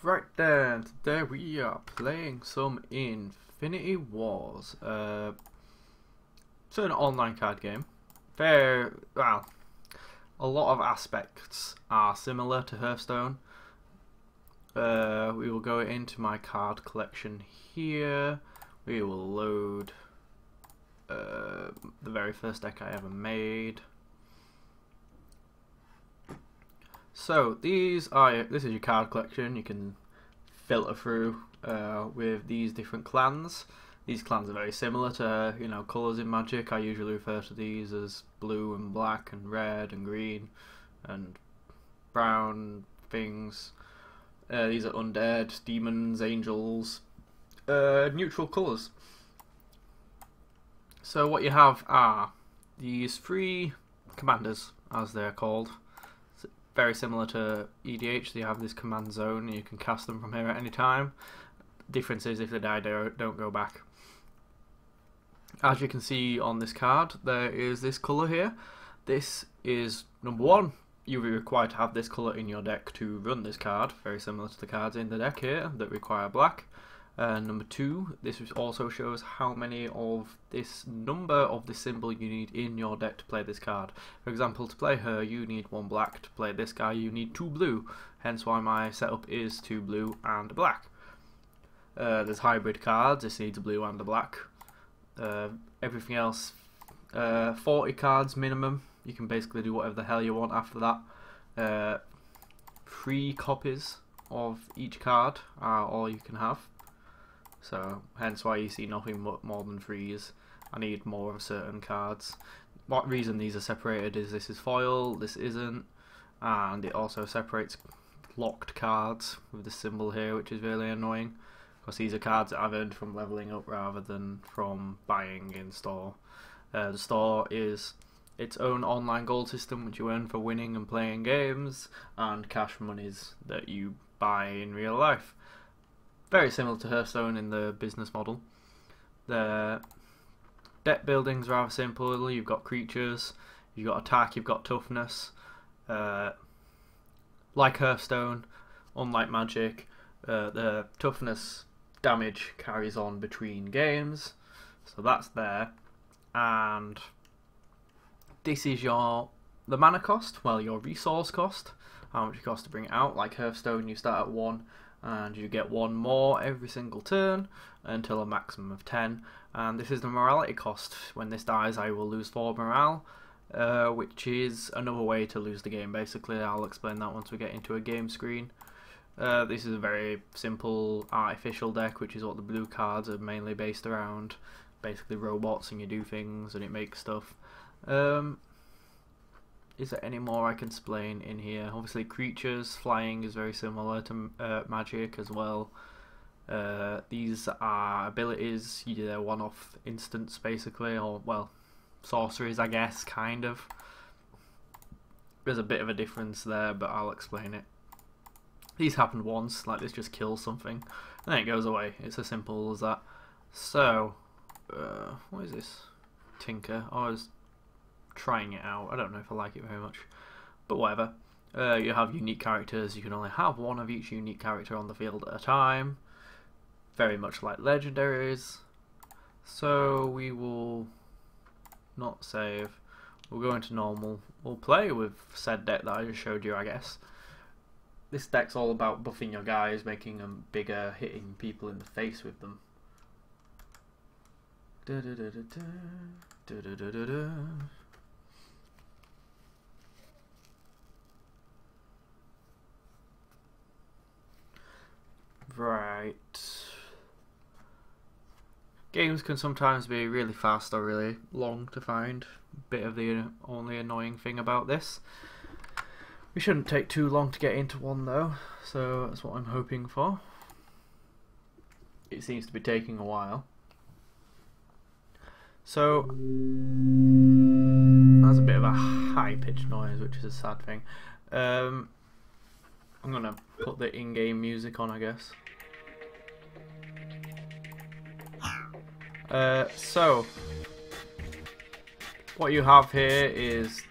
Right then, today we are playing some Infinity Wars. It's an online card game. Well, a lot of aspects are similar to Hearthstone. We will go into my card collection here. We will load the very first deck I ever made. So this is your card collection. You can filter through with these different clans. These clans are very similar to colours in Magic. I usually refer to these as blue and black and red and green and brown things. These are undead, demons, angels, neutral colours. So what you have are these three commanders, as they're called. Very similar to EDH, they have this command zone and you can cast them from here at any time. Difference is if they die, they don't go back. As you can see on this card, there is this colour here. This is number one. You'll be required to have this colour in your deck to run this card, very similar to the cards in the deck here that require black. Number two, this also shows how many of this number of the symbol you need in your deck to play this card. For example, to play her, you need one black. To play this guy, you need two blue. Hence why my setup is two blue and a black. There's hybrid cards. This needs a blue and a black. Everything else, 40 cards minimum. You can basically do whatever the hell you want after that. 3 copies of each card are all you can have. So, hence why you see nothing more than 3s. I need more of certain cards. What reason these are separated is this is foil, this isn't, and it also separates locked cards with the symbol here, which is really annoying. Because these are cards that I've earned from leveling up rather than from buying in store. The store is its own online gold system which you earn for winning and playing games, and cash monies that you buy in real life. Very similar to Hearthstone in the business model. The deck building's rather simple. You've got creatures, you've got attack, you've got toughness. Like Hearthstone, unlike Magic, the toughness damage carries on between games, so that's there. And this is the mana cost, well, your resource cost, how much it costs to bring it out. Like Hearthstone, you start at 1 and you get 1 more every single turn until a maximum of 10. And this is the morality cost. When this dies, I will lose 4 morale, which is another way to lose the game basically. I'll explain that once we get into a game screen. This is a very simple artificial deck, which is what the blue cards are mainly based around. Basically robots, and you do things and it makes stuff. Is there any more I can explain in here? Obviously creatures, flying is very similar to Magic as well. These are abilities, they're one-off instants basically, or well, sorceries I guess, kind of. There's a bit of a difference there, but I'll explain it. These happen once, like this just kills something, and then it goes away. It's as simple as that. So, what is this? Tinker. Oh, I was trying it out. I don't know if I like it very much, but whatever. You have unique characters. You can only have one of each unique character on the field at a time. Very much like legendaries. So we will not save. We'll go into normal. We'll play with said deck that I just showed you, I guess. This deck's all about buffing your guys, making them bigger, hitting people in the face with them. Right. Games can sometimes be really fast or really long to find. Bit of the only annoying thing about this. We shouldn't take too long to get into one though, so that's what I'm hoping for. It seems to be taking a while. So, that's a bit of a high-pitched noise, which is a sad thing. I'm gonna put the in-game music on, I guess. So what you have here is,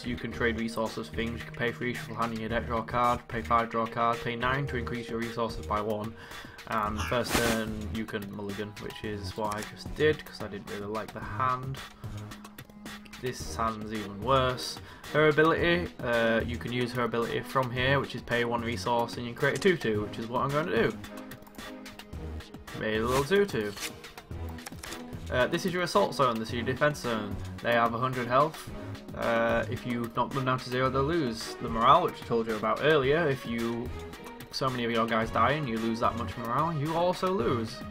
you can trade resources things. You can pay 3 shuffle hand in your deck, draw a card, pay 5, draw a card, pay 9 to increase your resources by 1, and first turn you can mulligan, which is what I just did because I didn't really like the hand. This hand's even worse. Her ability, you can use her ability from here, which is pay 1 resource and you can create a 2/2, which is what I'm going to do. Made a little 2/2. This is your assault zone, this is your defense zone. They have 100 health. If you knock them down to 0, they'll lose. The morale, which I told you about earlier, if so many of your guys die and you lose that much morale, you also lose.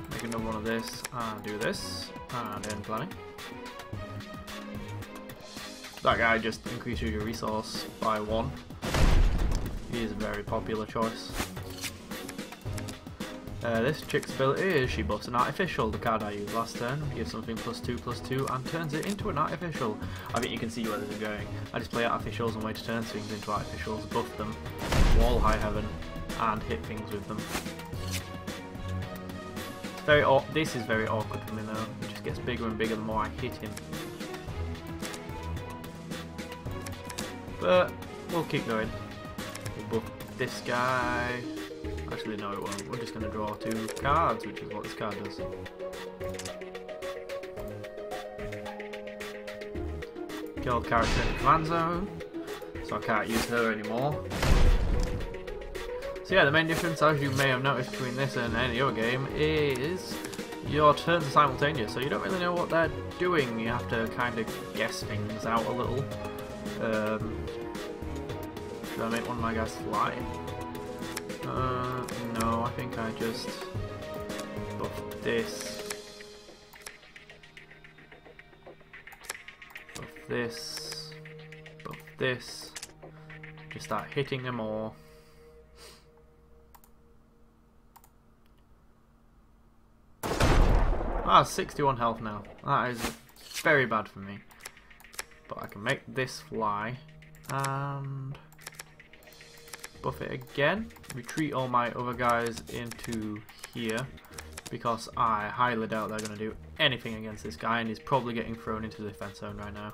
Make another one of this, and do this, and end planning. That guy just increases your resource by 1. He is a very popular choice. This chick's ability is she buffs an artificial. The card I used last turn gives something +2/+2 and turns it into an artificial. I think you can see where this is going. I just play artificials and wait to turn things into artificials, buff them, wall high heaven, and hit things with them. This is very awkward for me though. It just gets bigger and bigger the more I hit him. But we'll keep going. We'll buff this guy. Actually, no, it won't. We're just going to draw 2 cards, which is what this card does. Killed character in the command zone, so I can't use her anymore. So yeah, the main difference, as you may have noticed between this and any other game, is your turns are simultaneous, so you don't really know what they're doing. You have to kind of guess things out a little. Should I make one of my guys fly? No, I think I just buff this, buff this, buff this, just start hitting them all. Ah, 61 health now. That is very bad for me. But I can make this fly, and buff it again, retreat all my other guys into here, because I highly doubt they're going to do anything against this guy, and he's probably getting thrown into the defense zone right now.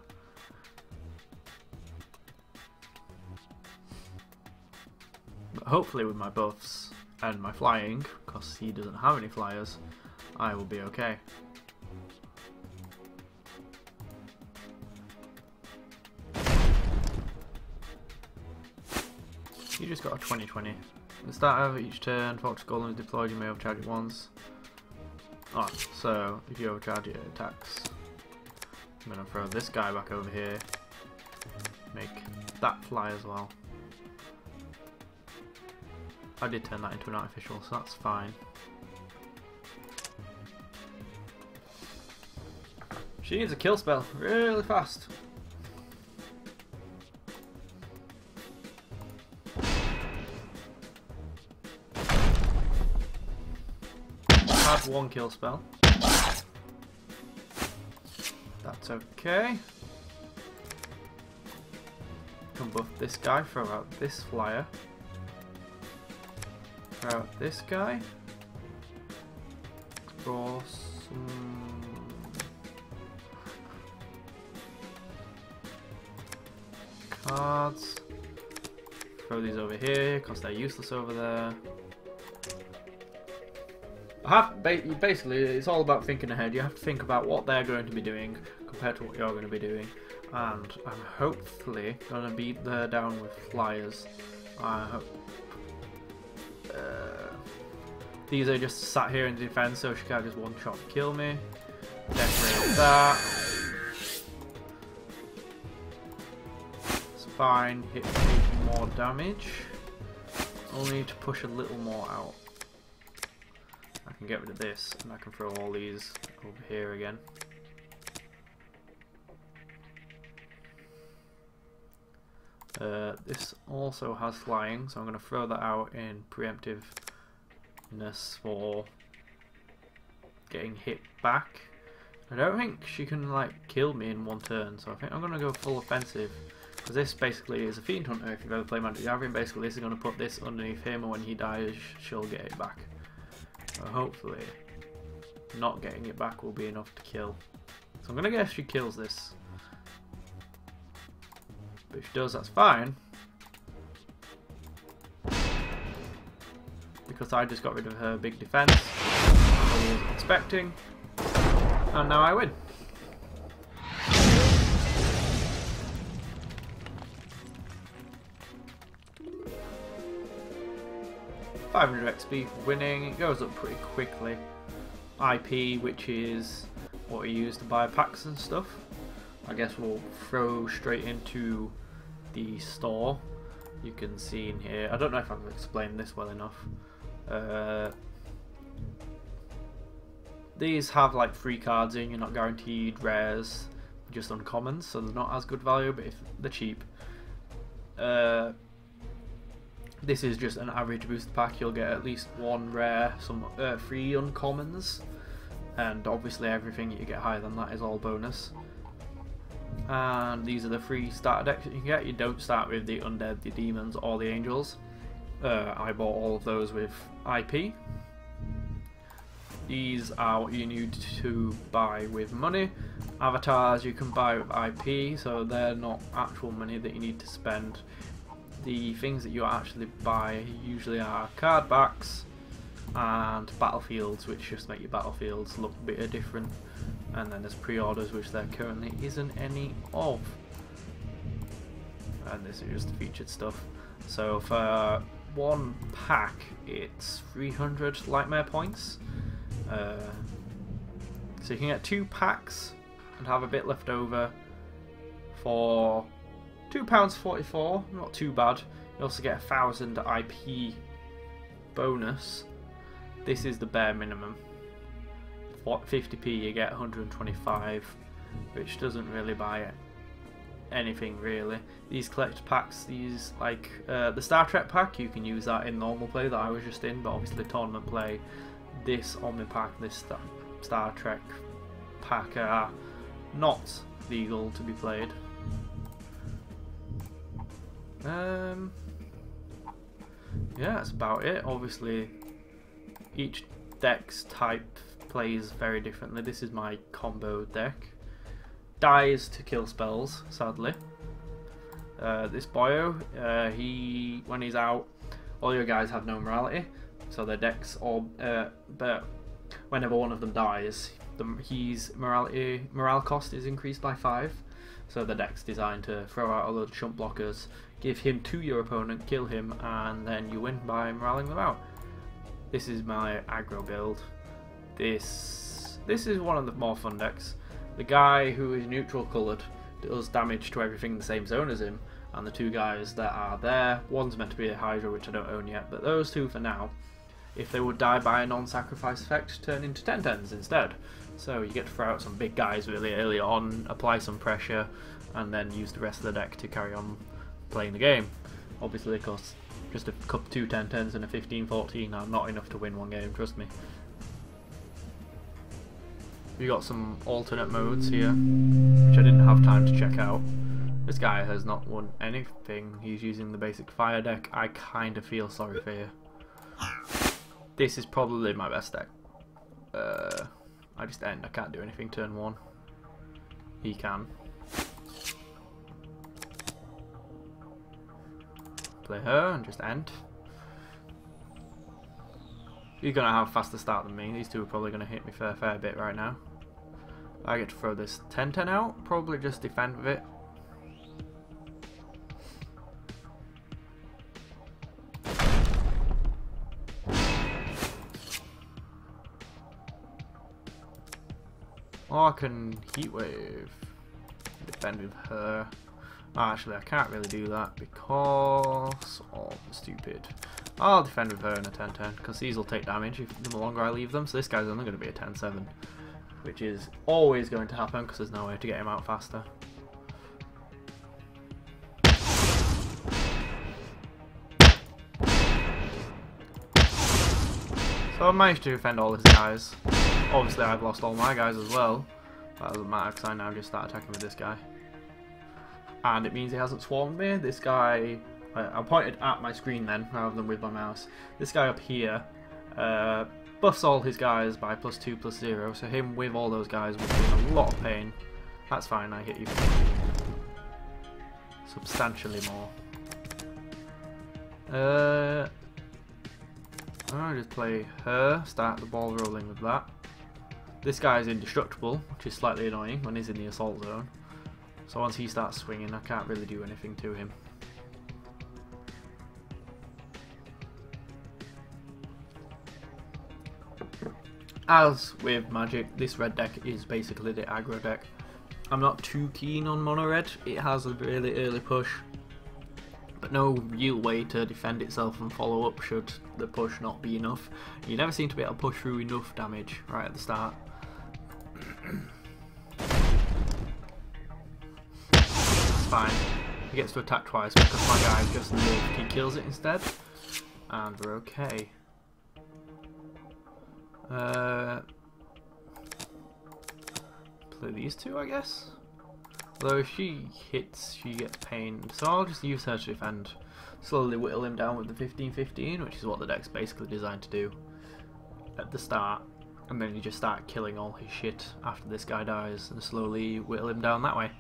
But hopefully with my buffs and my flying, because he doesn't have any flyers, I will be okay. You just got a 20/20. At the start of each turn, Fox Golem is deployed, you may overcharge it once. Alright, so if you overcharge it, it attacks. I'm going to throw this guy back over here. Make that fly as well. I did turn that into an artificial, so that's fine. She needs a kill spell really fast. Have 1 kill spell. That's okay. Can buff this guy, throw out this flyer. Throw out this guy. Draw some cards. Throw these over here because they're useless over there. Basically, it's all about thinking ahead. You have to think about what they're going to be doing compared to what you're going to be doing, and I'm hopefully going to beat her down with flyers. I hope. These are just sat here in defense, so she can't just one-shot kill me. Decorate that. It's fine. Hit more damage. Only need to push a little more out. I can get rid of this, and I can throw all these over here again. This also has flying, so I'm going to throw that out in preemptiveness for getting hit back. I don't think she can like kill me in 1 turn, so I think I'm going to go full offensive. Because this basically is a Fiend Hunter. If you've ever played Magic the Gathering, basically this is going to put this underneath him, and when he dies, she'll get it back. So hopefully not getting it back will be enough to kill. So I'm going to guess she kills this. But if she does, that's fine. Because I just got rid of her big defense. I was expecting. And now I win. $500 XP for winning. It goes up pretty quickly. IP, which is what you use to buy packs and stuff. I guess we'll throw straight into the store. You can see in here, I don't know if I've explained this well enough. These have like free cards in, you're not guaranteed rares, just uncommons, so they're not as good value, but if they're cheap. This is just an average booster pack. You'll get at least one rare, some free uncommons, and obviously everything you get higher than that is all bonus. And these are the free starter decks that you can get. You don't start with the undead, the demons, or the angels. I bought all of those with IP. These are what you need to buy with money. Avatars you can buy with IP, so they're not actual money that you need to spend. The things that you actually buy usually are card backs and battlefields, which just make your battlefields look a bit different. And then there's pre-orders, which there currently isn't any of. And this is just the featured stuff. So for one pack, it's 300 Lightmare points. So you can get 2 packs and have a bit left over for £2.44, not too bad. You also get 1,000 IP bonus. This is the bare minimum. For 50p you get 125, which doesn't really buy anything really. These collect packs, these like the Star Trek pack, you can use that in normal play that I was just in, but obviously tournament play, this Omni pack, this Star Trek pack are not legal to be played. Yeah, that's about it. Obviously each deck's type plays very differently. This is my combo deck. Dies to kill spells, sadly. This Boyo, when he's out, all your guys have no morality, so their decks all. But whenever one of them dies, his morale cost is increased by 5. So the deck's designed to throw out a load of chump blockers, give him to your opponent, kill him, and then you win by moraling them out. This is my aggro build. This is one of the more fun decks. The guy who is neutral coloured does damage to everything in the same zone as him, and the 2 guys that are there, one's meant to be a Hydra, which I don't own yet, but those 2 for now, if they would die by a non-sacrifice effect, turn into 10/10s instead. So you get to throw out some big guys really early on, apply some pressure, and then use the rest of the deck to carry on playing the game. Obviously, of course, just a couple 2 10/10s and a 15/14 are not enough to win one game, trust me. We got some alternate modes here, which I didn't have time to check out. This guy has not won anything. He's using the basic fire deck. I kind of feel sorry for you. This is probably my best deck. I just end. I can't do anything turn 1. He can. Play her and just end. You're going to have a faster start than me. These 2 are probably going to hit me for a fair bit right now. I get to throw this 10/10 out. Probably just defend with it. Or I can heat wave. Defend with her. Actually, I can't really do that because I'm stupid. I'll defend with her in a 10/10 because these will take damage the longer I leave them. So this guy's only going to be a 10/7, which is always going to happen because there's no way to get him out faster. So I managed to defend all his guys. Obviously I've lost all my guys as well. That doesn't matter because I now just start attacking with this guy. And it means he hasn't swarmed me. This guy, I pointed at my screen then rather than with my mouse. This guy up here, buffs all his guys by +2/+0, so him with all those guys would be in a lot of pain. That's fine, I hit you substantially more. I'll just play her, start the ball rolling with that. This guy is indestructible, which is slightly annoying when he's in the assault zone. So once he starts swinging, I can't really do anything to him. As with Magic, this red deck is basically the aggro deck. I'm not too keen on mono red. It has a really early push, but no real way to defend itself and follow up should the push not be enough. You never seem to be able to push through enough damage right at the start. That's fine. He gets to attack twice because my guy just lived. He kills it instead, and we're okay. Play these two, I guess. Although if she hits, she gets pained, so I'll just use her to defend. Slowly whittle him down with the 15/15, which is what the deck's basically designed to do at the start. And then you just start killing all his shit after this guy dies, and slowly whittle him down that way.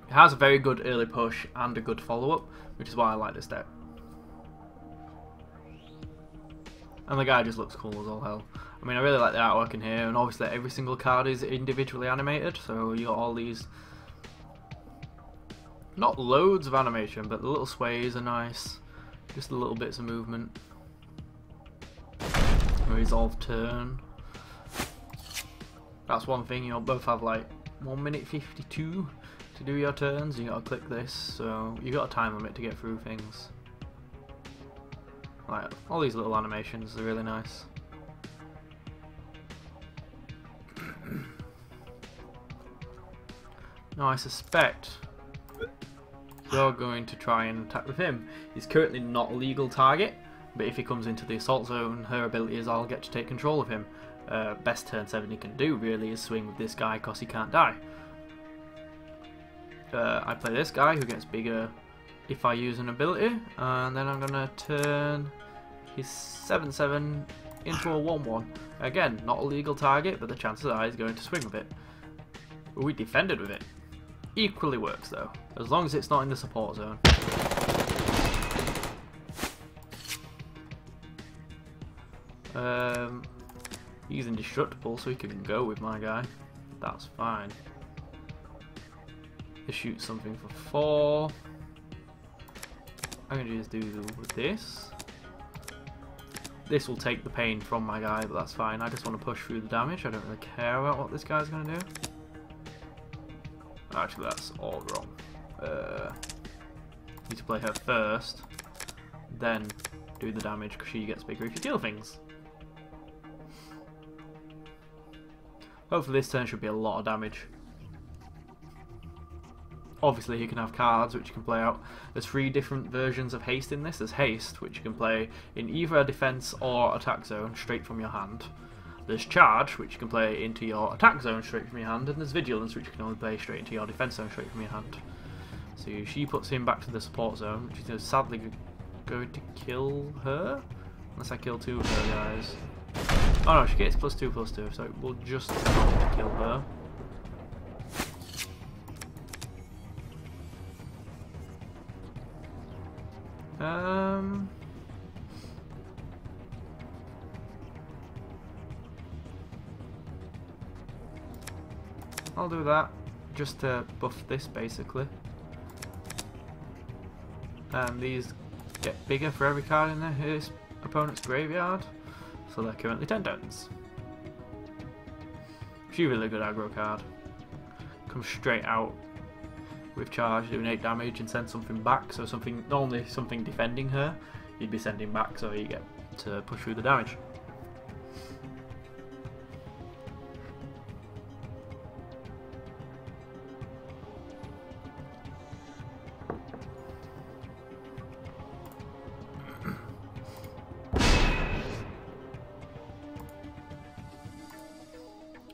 It has a very good early push and a good follow-up, which is why I like this deck. And the guy just looks cool as all hell. I mean, I really like the artwork in here, and obviously every single card is individually animated, so you got all these... not loads of animation, but the little sways are nice. Just the little bits of movement. Resolve turn. That's one thing, you'll both have like 1:52 to do your turns. You gotta click this, so you got a time limit to get through things. Like, all these little animations are really nice. Now I suspect you're going to try and attack with him. He's currently not a legal target, but if he comes into the assault zone, her ability is I'll get to take control of him. Best turn 7 he can do really is swing with this guy because he can't die. I play this guy who gets bigger if I use an ability, and then I'm going to turn his 7/7 into a 1/1. Again, not a legal target, but the chances are he's going to swing with it. We defended with it. Equally works though, as long as it's not in the support zone. He's indestructible, so he can go with my guy. That's fine. To shoot something for 4. I'm gonna just do with this. This will take the pain from my guy, but that's fine. I just want to push through the damage. I don't really care about what this guy's gonna do. Actually, that's all wrong. Need to play her first, then do the damage because she gets bigger if you deal things. Hopefully this turn should be a lot of damage. Obviously he can have cards which you can play out. There's 3 different versions of haste in this. There's haste, which you can play in either a defense or attack zone straight from your hand. There's charge, which you can play into your attack zone straight from your hand, and there's vigilance, which you can only play straight into your defense zone straight from your hand. So she puts him back to the support zone, which is sadly going to kill her, unless I kill 2 of her guys. Oh no, she gets +2/+2, so we'll just kill her. I'll do that, just to buff this basically. And these get bigger for every card in his opponent's graveyard, so they're currently 10 turns. She's a really good aggro card. Comes straight out with charge, doing 8 damage and send something back, so something, normally something defending her, you'd be sending back so you get to push through the damage.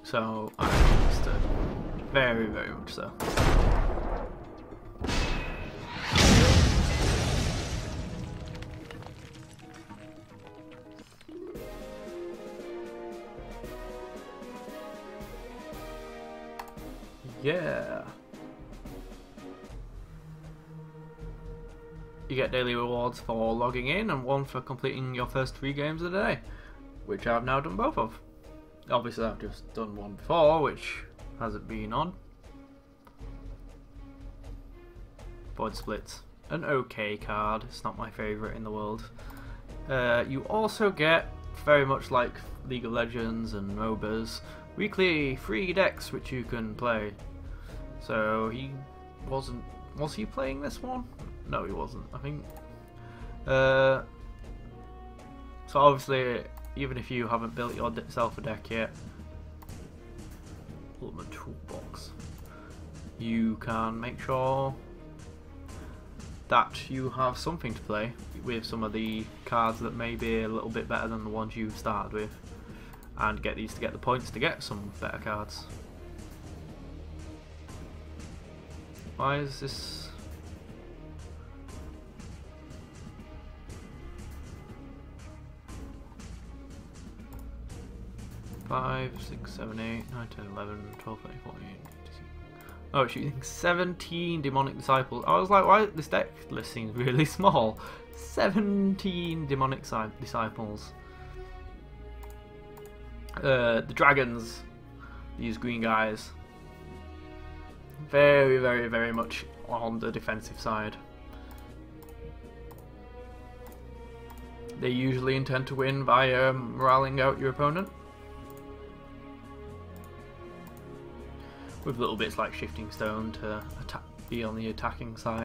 So I'm interested, very, very much so. Yeah. You get daily rewards for logging in and one for completing your first 3 games of the day, which I've now done both of. Obviously I've just done one before, which hasn't been on. Void Splits. An okay card, it's not my favourite in the world. You also get, very much like League of Legends and MOBAs, weekly free decks which you can play. So he wasn't... was he playing this one? No, he wasn't, I think. So obviously, even if you haven't built yourself a deck yet, Ultimate Toolbox, you can make sure that you have something to play with some of the cards that may be a little bit better than the ones you've started with, and get these to get the points to get some better cards. Why is this? Five, 6, 7, 8, 9, 10, 11, 12, 13, 14, 15. Oh, it's using 17 Demonic Disciples. I was like, why this deck list seems really small? 17 Demonic Disciples. The dragons, these green guys, very, very, very much on the defensive side. They usually intend to win by moraling out your opponent, with little bits like Shifting Stone to be on the attacking side.